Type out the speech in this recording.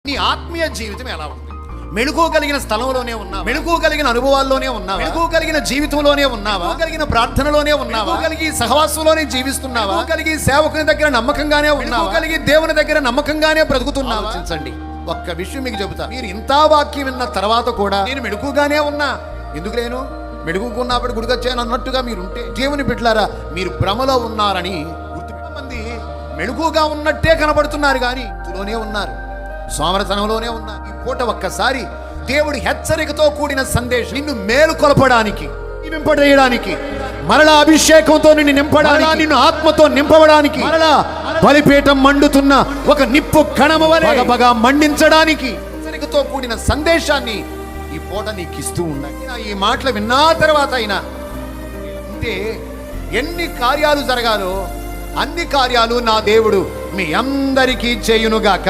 నీ ఆత్మీయ జీవితం ఎలా ఉంది? మెళుకోగలిగిన స్థలంలోనే ఉన్నావా? మెళుకోగలిగిన అనుభవాల్లోనే ఉన్నావా? మెళుకోగలిగిన జీవితంలోనే ఉన్నావా? కలిగిన ప్రార్థనలోనే ఉన్నావా? కలిగి సహవాసంలోనే జీవిస్తున్నావా? కలిగి సేవకుని దగ్గర నమ్మకంగానే ఉన్నావా? కలిగి దేవుని దగ్గర నమ్మకంగానే బ్రతుకుతున్నావా? ఆలోచించండి. ఒక్క విషయం మీకు చెబుతా. మీరు ఇంత వాక్యం విన్న తర్వాత కూడా నేను మెళుకుగానే ఉన్నా, ఎందుకు లేను, మెళుకున్నప్పుడు గుడికొచ్చాను అన్నట్టుగా మీరుంటే దేవుని బిడ్డలారా మీరు భ్రమలో ఉన్నారని గుర్తుపెట్టుకోండి. మంది మెళుకుగా ఉన్నట్టే కనబడుతున్నారు కానీ లోనే ఉన్నారు, సోమరతనంలోనే ఉన్నారు. ఈ పూట ఒక్కసారి దేవుడి హెచ్చరికతో కూడిన సందేశం నిన్ను మేలుకొలపడానికి, నింపడేయడానికి, మరలా అభిషేకంతో నిన్ను నింపడానికి, నిన్ను ఆత్మతో నింపడానికి, మరలా బలిపీఠం మండుతున్న ఒక నిప్పు కణము వలె బగబగా మండించడానికి హెచ్చరికతో కూడిన సందేశాన్ని ఈ పూట నీకు ఇస్తూ ఉండాలి. ఈ మాటలు విన్నా తర్వాత అయినా అంటే ఎన్ని కార్యాలు జరగాలో అన్ని కార్యాలు నా దేవుడు మీ అందరికీ చేయునుగాక.